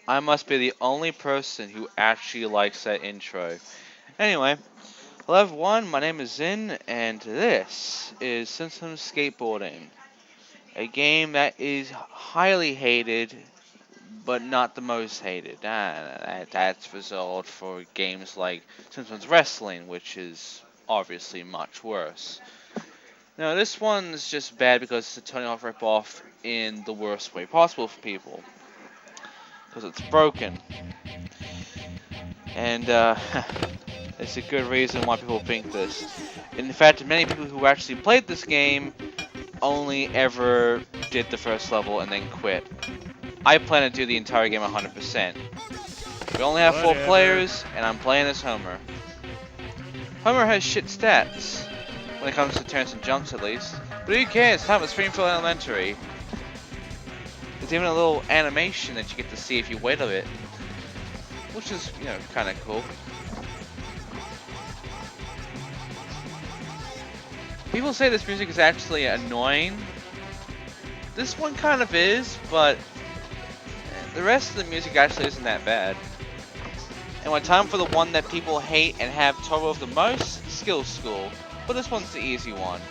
I must be the only person who actually likes that intro. Anyway, hello everyone, my name is Zin, and this is Simpsons Skateboarding, a game that is highly hated, but not the most hated. That's reserved for games like Simpsons Wrestling, which is obviously much worse. Now, this one's just bad because it's a Tony Hawk ripoff in the worst way possible for people, because it's broken. And it's a good reason why people think this. In fact, many people who actually played this game only ever did the first level and then quit. I plan to do the entire game 100%. We only have 4 players, and I'm playing as Homer. Homer has shit stats, when it comes to turns and jumps at least. But who cares? Time at Springfield Elementary. There's even a little animation that you get to see if you wait a bit. Which is, kind of cool. People say this music is actually annoying. This one kind of is, but the rest of the music actually isn't that bad. Anyway, time for the one that people hate and have trouble with the most, Skill School. But this one's the easy one.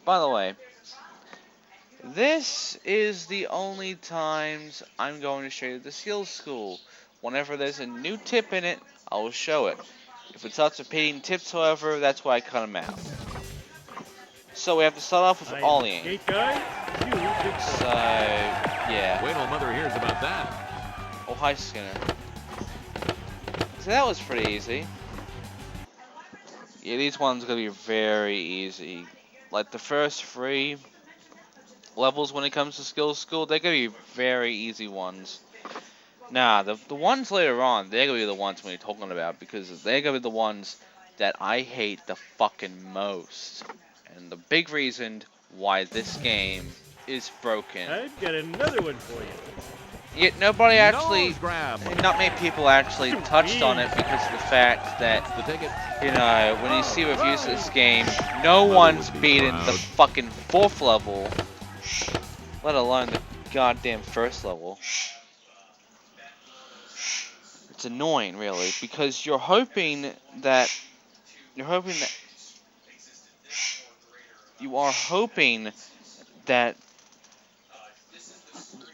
By the way, this is the only times I'm going to show you the Skill School. Whenever there's a new tip in it, I will show it. If it starts repeating tips, however, that's why I cut them out. So we have to start off with ollieing. So, yeah. Wait till Mother hears about that. Oh, hi, Skinner. So that was pretty easy. Yeah, these ones are going to be very easy. Like the first 3 levels when it comes to Skill School, they're going to be very easy ones. Nah, the ones later on, they're going to be the ones we're talking about, because they're going to be the ones that I hate the fucking most. And the big reason why this game is broken. I've got another one for you. Yet nobody actually, Nose grab. not many people actually touched on it because of the fact that, when you see reviews of this game, no one's beaten the fucking 4th level, let alone the goddamn 1st level. It's annoying, really, because you're hoping that you are hoping that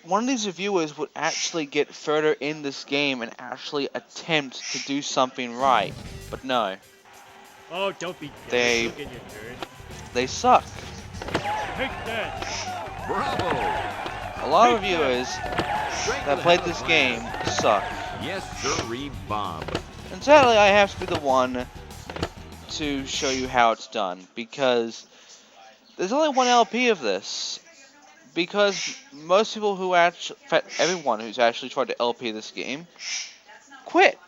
one of these reviewers would actually get further in this game and actually attempt to do something right, but no. Oh, don't be jealous. They You'll get your turn. they suck. Take that. Bravo! A lot Take of viewers Straight to that the played head of this the game class. suck. Yes, sirree, Bob. And sadly, I have to be the one to show you how it's done, because there's only one LP of this. Because most people who actually, everyone who's actually tried to LP this game, quit.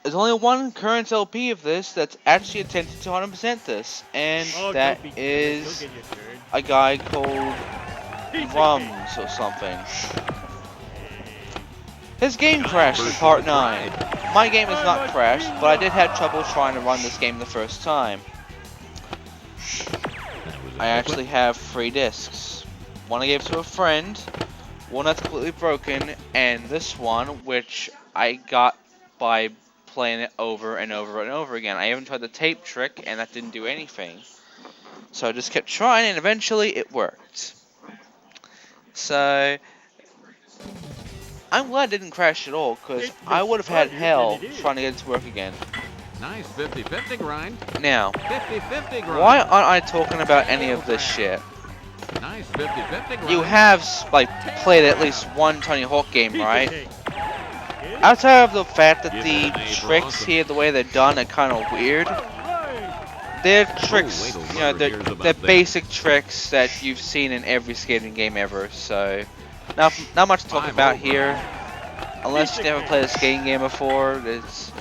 There's only one current LP of this that's actually attempted to 100% this, and Oh, that don't be jealous. is You'll get your turn. a guy called Piece of cake. Rums or something. His game crashed in part 9. My game has not crashed, but I did have trouble trying to run this game the first time. I actually have 3 discs. One I gave to a friend, one that's completely broken, and this one, which I got by playing it over and over and over again. I even tried the tape trick, and that didn't do anything. So I just kept trying, and eventually it worked. So I'm glad it didn't crash at all, because It I looks would have had harder hell than it is. trying to get it to work again. Nice 50-50 grind. Now, 50-50 grind. why aren't I talking about any of this shit? Nice 50-50 grind. You have, like, played at least one Tony Hawk game, Piece of right? cake. Get it? Outside of the fact that Give the that an A for tricks awesome. here, the way they're done, are kind of weird. Right. They're tricks, wait till you know, Mother they're, hears about they're that. basic tricks that you've seen in every skating game ever, so not much to talk 5-0 about here. grind. Unless you've never played a skating game before, it's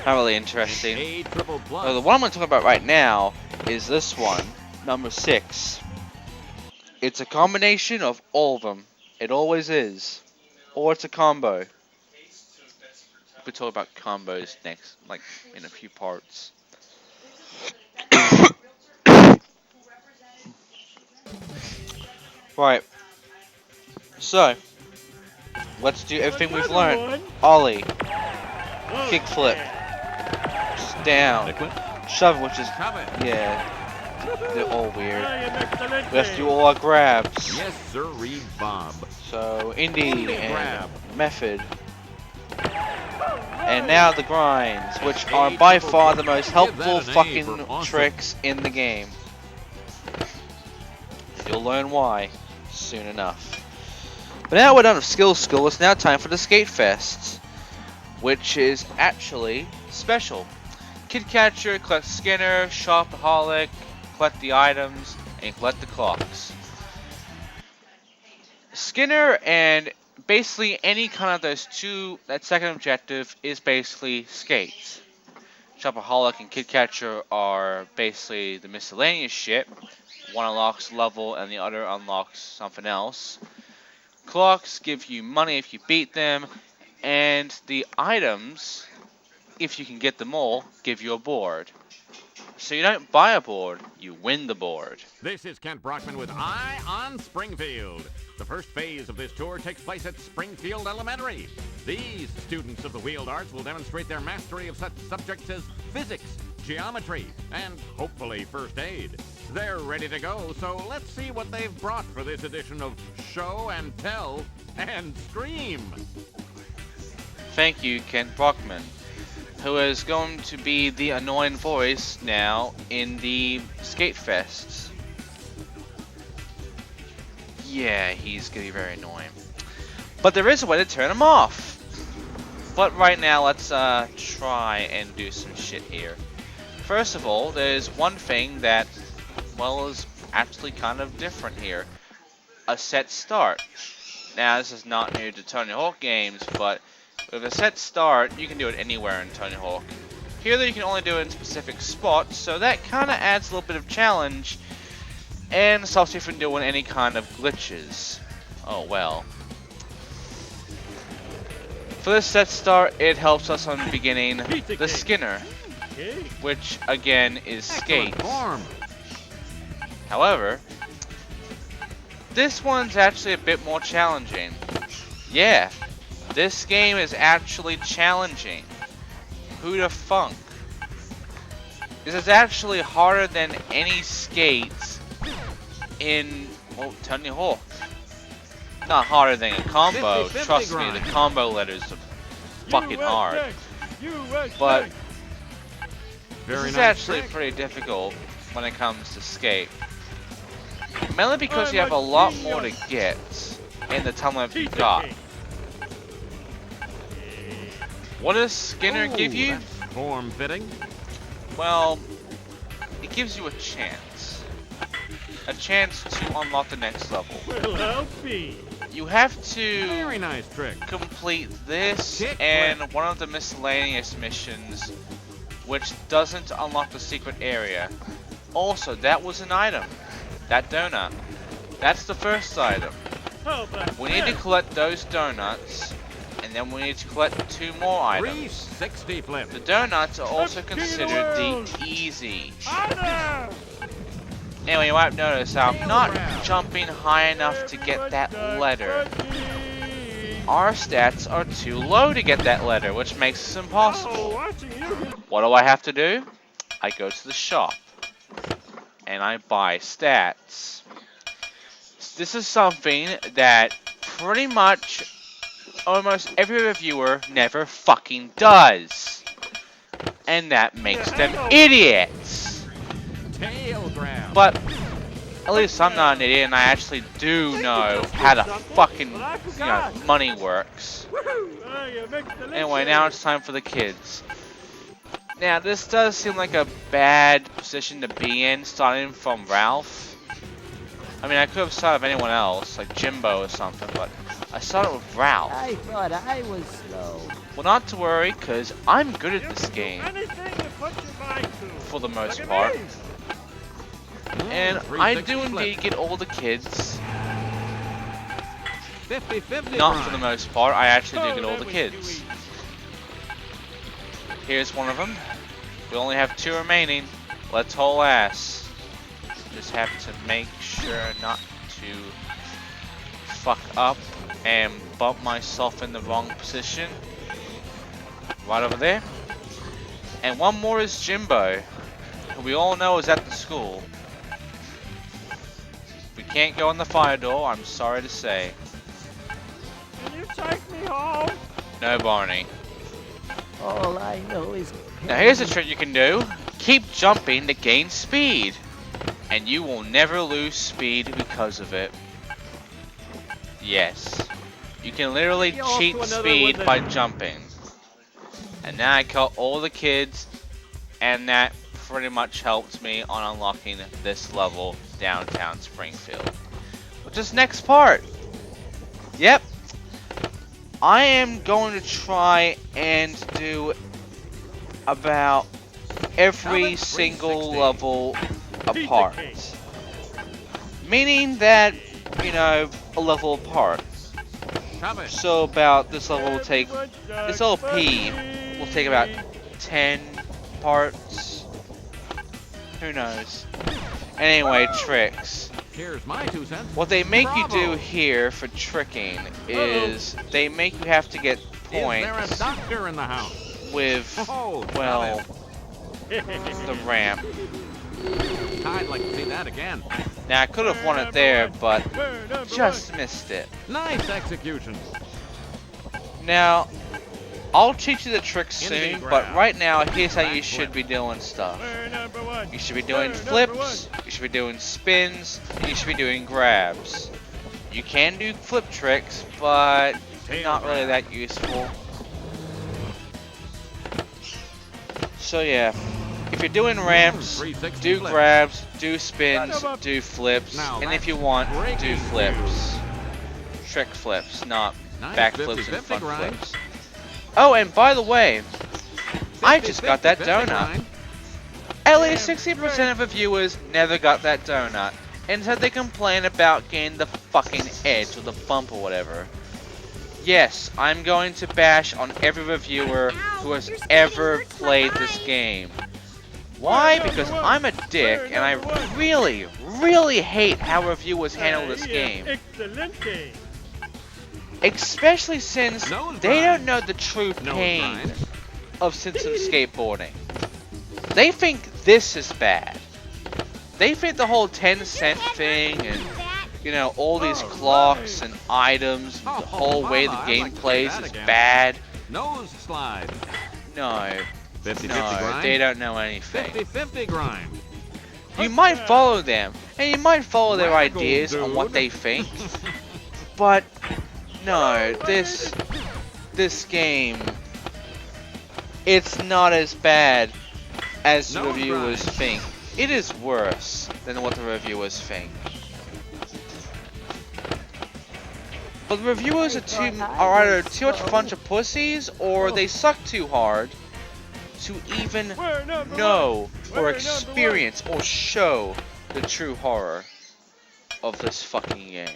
not really interesting. A triple plus. The one I'm going to talk about right now is this one, number 6. It's a combination of all of them. It always is. Or it's a combo. We'll talk about combos next, like in a few parts. Right. So, let's do everything we've Another learned. one. Ollie, Oh, kickflip, yeah. just down, Liquid. shove, which is, Cover. yeah, they're all weird. I am excellent. We have to do all our grabs. Yes, sirree, Bob. So, indie Indie and grab. method. And now the grinds, which are by far the most helpful Give that an A fucking for awesome. tricks in the game. You'll learn why soon enough. But now we're done with Skill School, it's now time for the Skate Fest, which is actually special. Kid Catcher collects Skinner, Shopaholic, collect the items, and collect the clocks. Skinner and basically any kind of those two, that second objective is basically skates. Shopaholic and Kid Catcher are basically the miscellaneous shit. One unlocks level and the other unlocks something else. Clocks give you money if you beat them, and the items, if you can get them all, give you a board. So you don't buy a board, you win the board. This is Kent Brockman with Eye on Springfield. The first phase of this tour takes place at Springfield Elementary. These students of the Wheeled Arts will demonstrate their mastery of such subjects as physics, geometry, and hopefully first aid. They're ready to go, so let's see what they've brought for this edition of Show and Tell and Scream. Thank you, Kent Brockman, who is going to be the annoying voice now in the Skate Fest. Yeah, he's gonna be very annoying. But there is a way to turn him off. But right now, let's try and do some shit here. First of all, there's one thing that, well, is actually kind of different here. A set start. Now, this is not new to Tony Hawk games, but with a set start, you can do it anywhere in Tony Hawk. Here, though, you can only do it in specific spots, so that kind of adds a little bit of challenge, and stops you from doing any kind of glitches. Oh, well. For this set start, it helps us on beginning the Skinner, Okay. which, again, is Excellent skates. form. However, this one's actually a bit more challenging. Yeah, this game is actually challenging. Who'da funk? This is actually harder than any skates in, well, Tony Hawk. Not harder than a combo, 50-50 trust me, grind. the combo letters are fucking hard. USA. But This Very is nice actually trick. pretty difficult when it comes to skate. Mainly because I'm you have a a lot more to genius. get in the time that you Piece of got. cake. What does Skinner give you? That's form-fitting. Well, it gives you a chance. A chance to unlock the next level. Well, LP. You have to Very nice trick. complete this Kick and one of the miscellaneous missions, which doesn't unlock the secret area. Also, that was an item. That donut. That's the first item. How about We need to that? collect those donuts, and then we need to collect 2 more items. 360 flip. The donuts are also Let's considered get the around. easy. Honor! Anyway, you might notice I'm Tail not grab. jumping high enough to get that Everyone letter. duck buggy. Our stats are too low to get that letter, which makes this Oh, impossible. watching you. What do I have to do? I go to the shop and I buy stats. This is something that pretty much almost every reviewer never fucking does. And that makes Yeah, I them know. idiots. Tail grab. But at least I'm not an idiot and I actually do know how the fucking money works. Woohoo! Oh, you mixed the Anyway, now it's time for the kids. Now, this does seem like a bad position to be in, starting from Ralph. I mean, I could have started with anyone else, like Jimbo or something, but I started with Ralph. I thought I was slow. Well, not to worry, because I'm good at this game, Anything you put your mind to. for the most Look at part. me. And I 360 do flip. indeed get all the kids. 50-50 Not grind. for the most part, I actually do Oh, get all that the was kids. too easy. Here's one of them. We only have 2 remaining. Let's haul ass. Just have to make sure not to fuck up and bump myself in the wrong position. Right over there. And one more is Jimbo, who we all know is at the school. We can't go in the fire door, I'm sorry to say. Can you take me home? No, Barney. All I know is. Now here's a trick you can do. Keep jumping to gain speed. And you will never lose speed because of it. Yes. You can literally You're off cheat to another speed one by then. jumping. And now I caught all the kids, and that pretty much helped me on unlocking this level downtown Springfield. Which is next part. Yep. I am going to try and do about every Comet single 360. level Piece of apart. cake. Meaning that, you know, a level apart. Cover. So about this level will take, Everyone duck this LP buggy. will take about 10 parts. Who knows? Anyway, tricks. Here's my 2 cents. What they make you do Bravo. here for tricking is they make you have to get Is there a points doctor in the house? with, Oh, well, got the ramp. it. I'd like to see that again. Now I could have won it there, but Burn number just missed it. Nice execution. Now, I'll teach you the tricks soon, Indeed, but Ralph. right now, here's how you Back should flip. be doing stuff. Burn number one. You should be doing Number flips, you should be doing spins, and you should be doing grabs. You can do flip tricks, but Tail not really grab. that useful. So yeah, if you're doing ramps, 360 do flip. grabs, do spins, do flips, Now and if that's you want, do breaking flips. Trick flips, not Nice back flips 50-50 and front grind. flips. Oh, and by the way, I just 50-50 got that 50 donut. grind. At least 60% of the viewers never got that donut. Instead they complain about getting the fucking edge or the bump or whatever. Yes, I'm going to bash on every reviewer who has ever played this game. Why? Because I'm a dick and I really, really hate how reviewers handle this game. Excelente. Especially since Nose they grind. don't know the true Nose pain grind. of Simpsons Skateboarding. They think this is bad. They think the whole 10-cent thing and, you know, all these clocks and items, and the whole way the Mama, I'd game like to see plays that is again. bad. Nose slide. No. 50-50 No, grind. they don't know anything. 50-50 grind. You might follow them, and you might follow their Radical, ideas on what dude. they think, but no, this game, it's not as bad as the No reviewers grind. think. It is worse than what the reviewers think. But the reviewers are either too much of a bunch of pussies, or they suck too hard to even We're number know one. or We're experience or show the true horror of this fucking game.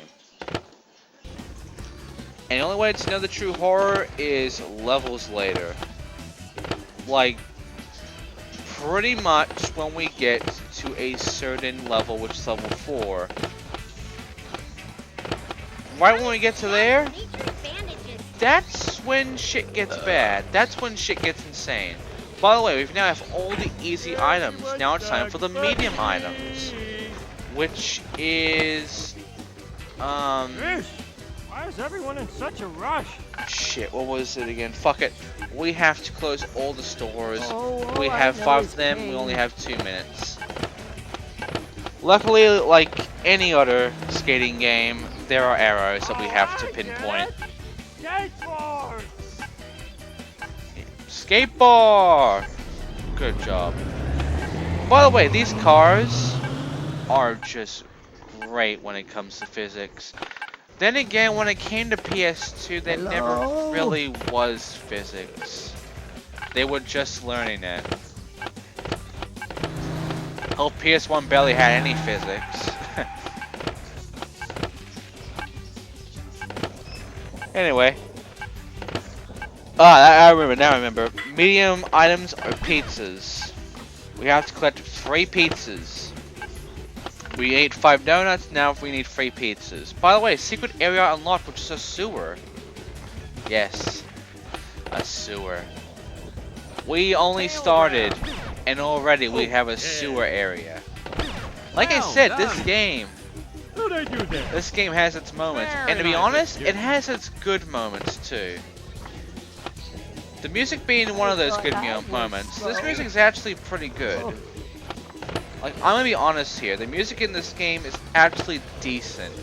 And the only way to know the true horror is levels later. Like, pretty much when we get to a certain level, which is level 4. Right when we get to there, that's when shit gets bad. That's when shit gets insane. By the way, we now have all the easy items. Now it's time for the medium items. Which is... Why is everyone in such a rush? Shit, what was it again? Fuck it. We have to close all the stores. Oh, We I have know 5 his of them, we pain. only have 2 minutes. Luckily, like any other skating game, there are arrows that we have to pinpoint. Skateboard! Skateboard! Good job. By the way, these cars are just great when it comes to physics. Then again, when it came to PS2, there never Hello? really was physics. They were just learning it. Hell, PS1 barely had any physics. Anyway. I remember, now I remember. Medium items are pizzas. We have to collect 3 pizzas. We ate 5 donuts, now we need 3 pizzas. By the way, secret area unlocked, which is a sewer. Yes, a sewer. We only started, and already we have a sewer area. Like I Well said, this done. game How'd I do that? This game has its moments, Very and to be nice, honest, yeah. it has its good moments too. The music being one of those good moments. This music is actually pretty good. Like, I'm gonna be honest here, the music in this game is actually decent.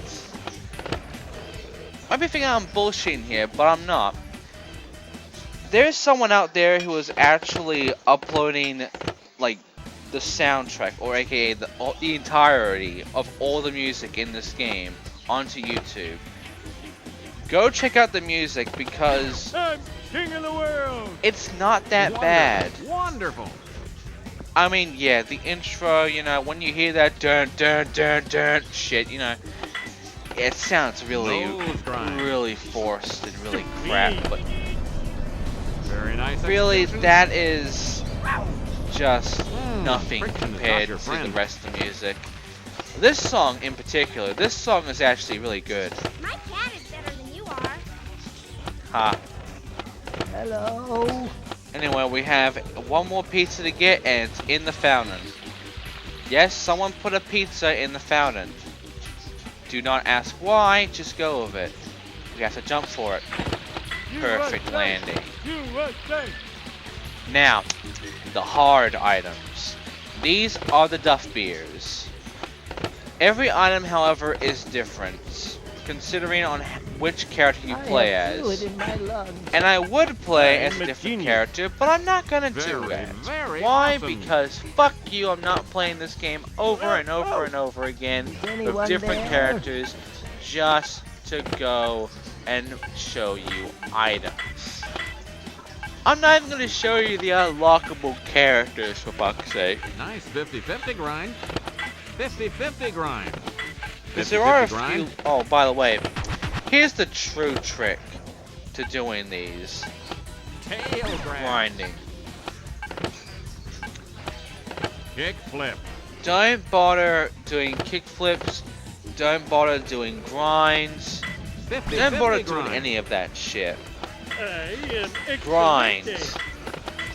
Might be thinking I'm bullshitting here, but I'm not. There's someone out there who is actually uploading, like, the soundtrack, or aka the entirety of all the music in this game onto YouTube. Go check out the music because I'm king of the world! it's not that bad. Wonderful. I mean, yeah, the intro, you know, when you hear that dun dun dun dun shit, you know, it sounds really, Nose grind. really forced and really crap, but Very nice. really, execution. that is just nothing friction is compared not your to the friend. rest of the music. This song in particular, this song is actually really good. My cat is better than you are. Ha. Hello. Anyway, we have one more pizza to get, and it's in the fountain. Yes, someone put a pizza in the fountain. Do not ask why, just go with it. We have to jump for it. Perfect USA! landing. USA! Now, the hard items. These are the Duff Beers. Every item, however, is different, considering on which character you play I have fluid as. in my lungs. And I would play as I'm a a different genius. character, but I'm not gonna do Very, that. very Why? awesome. Because fuck you, I'm not playing this game over and over and over again Is with anyone different there? characters just to go and show you items. I'm not even gonna show you the unlockable characters, for fuck's sake. Nice 50-50 grind. 50-50 grind. Because there are a 50-50 grind. few. Oh, by the way, here's the true trick to doing these Tail grab. grinding. Kick flip. Don't bother doing kickflips. Don't bother doing grinds. 50-50 Don't bother grind. doing any of that shit. I am Grinds. excelente. See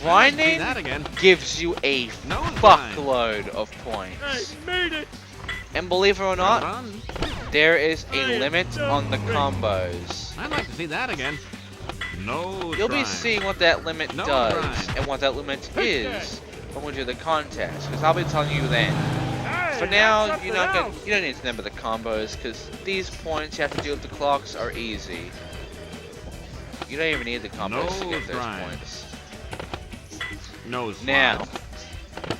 Grinding that again. gives you a Nose grind. fuckload of I points. made it! And believe it or Well not, done. there is I a am limit so on the great. combos. I'd like to see that again. Nose You'll be grind. seeing what that limit Nose does grind. and what that limit Big is when we do the contest, because I'll be telling you then. Hey, For now, that's you something else. don't need to remember the combos, because these points you have to do with the clocks are easy. You don't even need the combos to get Nose those grind. points. Nose Now, slide.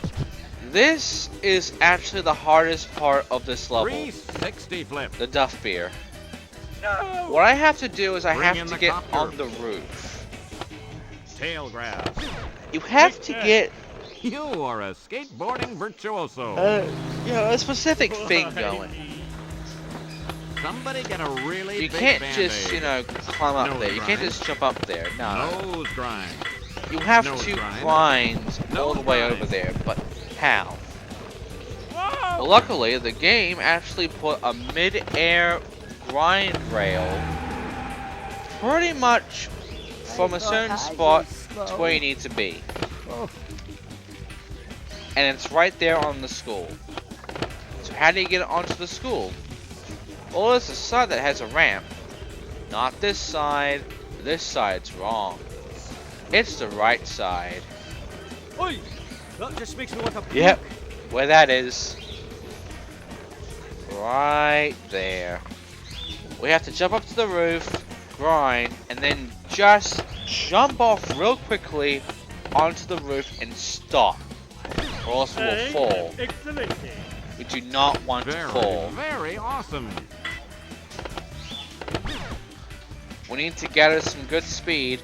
this is actually the hardest part of this level, 360 flip. the Duff Beer. No. What I have to do is I Bring in have to the get copter. on the roof. Tail grab. You have Big to ten. get You are a skateboarding virtuoso. a specific thing going. Somebody get a really You big can't Band-Aid. just, climb up Nose there. You can't grind. just jump up there. No. Nose grind. You have Nose to grind. grind all Nose the way grind. over there, but how? Whoa. Well, luckily, the game actually put a mid-air grind rail pretty much from a certain spot to where you need to be. Oh, And it's right there on the school. So how do you get onto the school? Well, it's a side that has a ramp. Not this side. This side's wrong. It's the right side. Oi. That just makes me want to puke. Yep, where that is. Right there. We have to jump up to the roof, grind, and then just jump off real quickly onto the roof and stop. Or else we will Hey, fall. Excellent. We do not want to Very, fall. very awesome. We need to gather some good speed,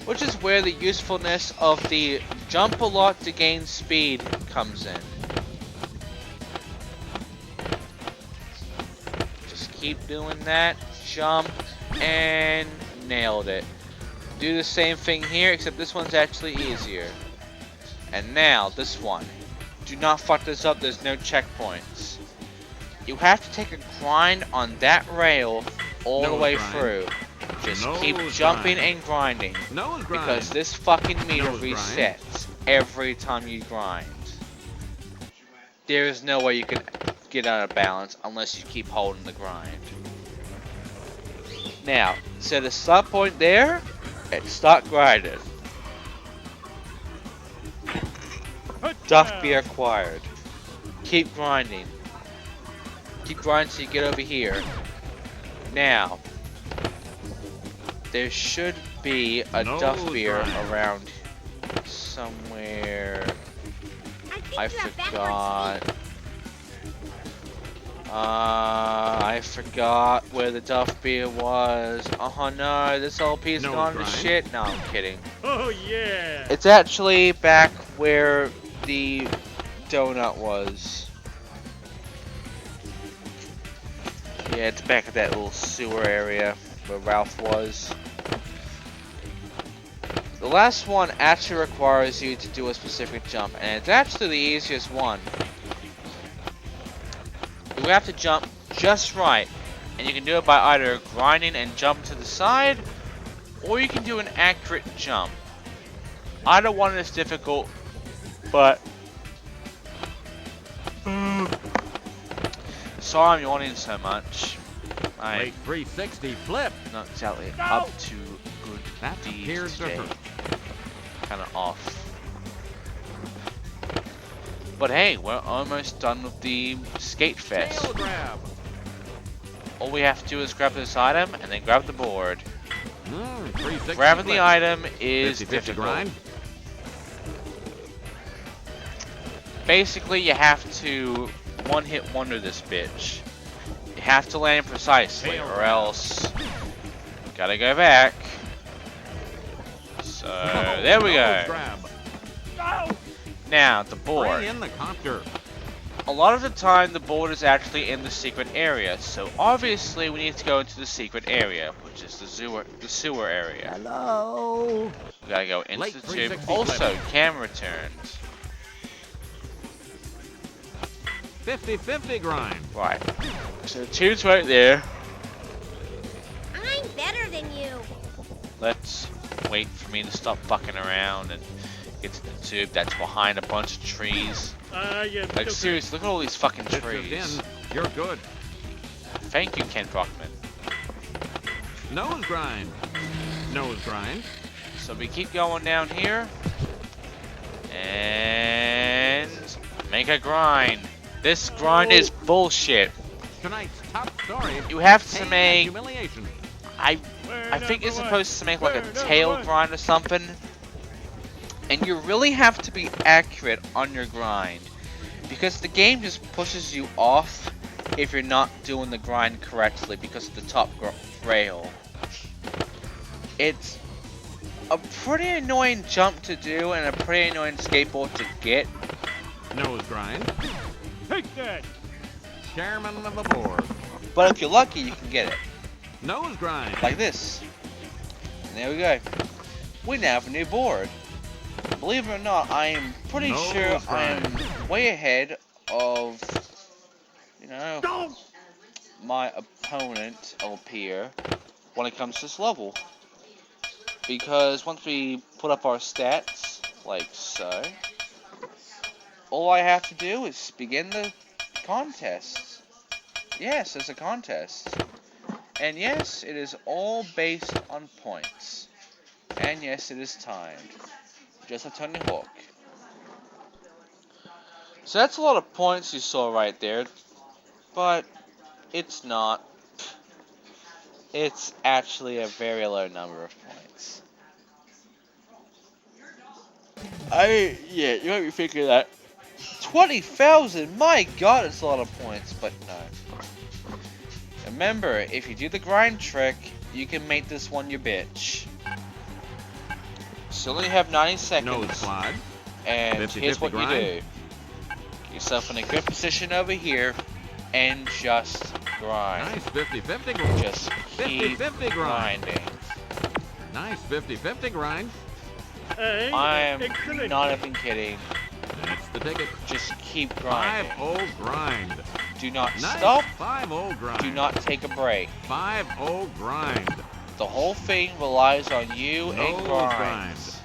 which is where the usefulness of the jump a lot to gain speed comes in. Just keep doing that, jump, and nailed it. Do the same thing here, except this one's actually easier. And now, this one. Do not fuck this up, there's no checkpoints. You have to take a grind on that rail all the Nose way grind. through. Just Nose keep jumping grind. and grinding. Nose grind. Because this fucking meter Nose grind. resets every time you grind. There is no way you can get out of balance unless you keep holding the grind. Now, set a stop point there and start grinding. Duff Beer acquired. Keep grinding. Keep grinding till you get over here. Now, there should be a Nose Duff Beer grind. around somewhere. I think I you have backwards forgot. I forgot where the Duff Beer was. Oh no, this LP's Nose gone to grind. shit. No, I'm kidding. Oh yeah. It's actually back where the donut was. Yeah, it's back at that little sewer area where Ralph was. The last one actually requires you to do a specific jump, and it's actually the easiest one. You have to jump just right, and you can do it by either grinding and jumping to the side, or you can do an accurate jump. Either one is difficult, but sorry I'm yawning so much. I'm Late 360 flip. not exactly No! up to good That appears deeds to today. hurt. Kind of off. But hey, we're almost done with the skate fest. Tail grab. All we have to do is grab this item and then grab the board. 360 Grabbing flip. the item is 50-50 difficult. grind. Basically, you have to one-hit wonder this bitch. You have to land precisely, Tail or grab. else gotta go back. So there we Nose go. grab. No. Now the Bring board. in the copter. A lot of the time, the board is actually in the secret area. So obviously, we need to go into the secret area, which is the sewer area. hello. We gotta go into Late the tube. 360 Also, camera turns. 50-50 grind. Right. So the tube's right there. I'm better than you. Let's wait for me to stop fucking around and get to the tube that's behind a bunch of trees. Yeah. Like okay. seriously, look at all these fucking This is trees. in. You're good. Thank you, Ken Brockman. Nose grind. Nose grind. So we keep going down here. And make a grind. This grind is bullshit. Tonight's top story. You have to pain and make... humiliation. I think it's supposed to make like a tail grind or something. And you really have to be accurate on your grind. Because the game just pushes you off if you're not doing the grind correctly because of the top rail. It's a pretty annoying jump to do and a pretty annoying skateboard to get. Nose grind. Take that! Chairman of the board. But if you're lucky, you can get it. Nose grind. Like this. And there we go. We now have a new board. Believe it or not, I am pretty Nose sure I grind. am way ahead of, you know, my opponent up here when it comes to this level. Because once we put up our stats, like so, all I have to do is begin the contest. Yes, it's a contest. And yes, it is all based on points. And yes, it is timed. Just like Tony Hawk. So that's a lot of points you saw right there. But it's not. It's actually a very low number of points. Yeah, you might be thinking that 20,000, my god, it's a lot of points, but no. Remember, if you do the grind trick, you can make this one your bitch. So you only have 90 Nose seconds, slide. and 50, here's 50 what grind. you do. Get yourself in a good position over here, and just grind. Nice 50-50 grind. Just keep 50-50 grind. grinding. Nice 50-50 grind. Hey, I'm excellent. not even kidding. That's the ticket. Just keep grinding. 5-0 grind. Do not Nice stop. 5-0 grind. Do not take a break. 5-0 grind. The whole thing relies on you Nose and grinds.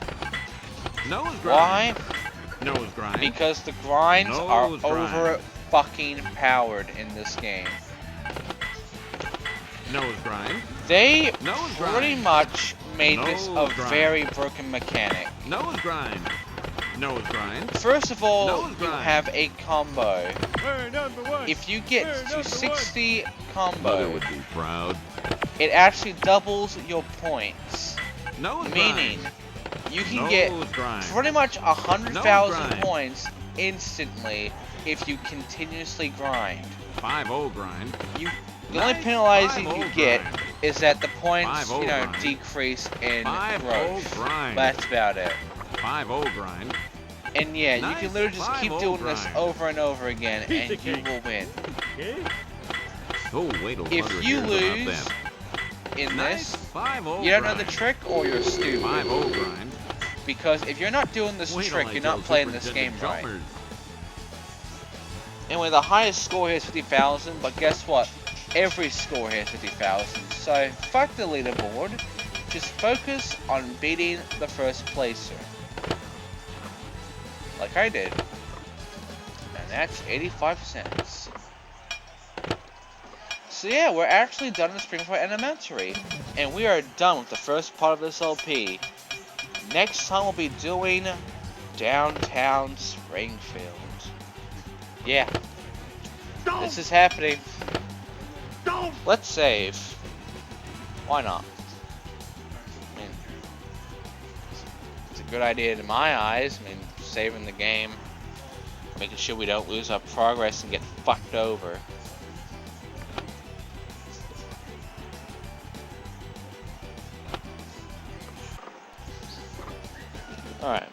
Nose grind. Why? Nose grind. Because the grinds Nose are grind. over fucking powered in this game. Nose grind. They Nose pretty grind. much made this Nose a grind. very broken mechanic. Nose grind. Nose grind. First of all, Nose you grind. have a combo. Hey, number one. If you get Hey, to number 60 Mother combo, would be proud. it actually doubles your points. Nose Meaning, grind. you can Nose get grind. pretty much Nose 100,000 grind. points instantly if you continuously grind. 5-0 grind. The only Nice penalizing 5-0 you get grind. is that the points, 5-0 you know, grind. decrease in 5-0 growth. grind. That's about it. 5-0 grind. And yeah, you Nice can literally just keep 5-0 doing this grind. over and over again, Piece and of you cake. will win. Okay. Oh, wait till If Mother you hears about lose that. in Nice this, 5-0 you don't know grind. the trick or you're stupid. 5-0 grind. Because if you're not doing this Wait till trick, I you're tell not playing this game Superintendent right. Jumpers. Anyway, the highest score here is 50,000, but guess what? Every score here is 50,000. So, fuck the leaderboard. Just focus on beating the first placer. Like I did. And that's 85 cents. So yeah, we're actually done with Springfield Elementary. And we are done with the first part of this LP. Next time we'll be doing downtown Springfield. Yeah. This is happening. Let's save. Why not? I mean, it's a good idea in my eyes. I mean, saving the game, making sure we don't lose our progress and get fucked over. Alright.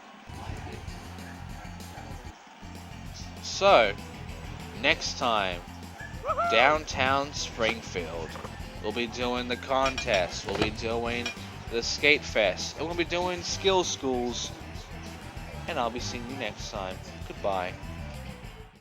So, next time, downtown Springfield. We'll be doing the contest. We'll be doing the skate fest. And we'll be doing skill schools. And I'll be seeing you next time. Goodbye.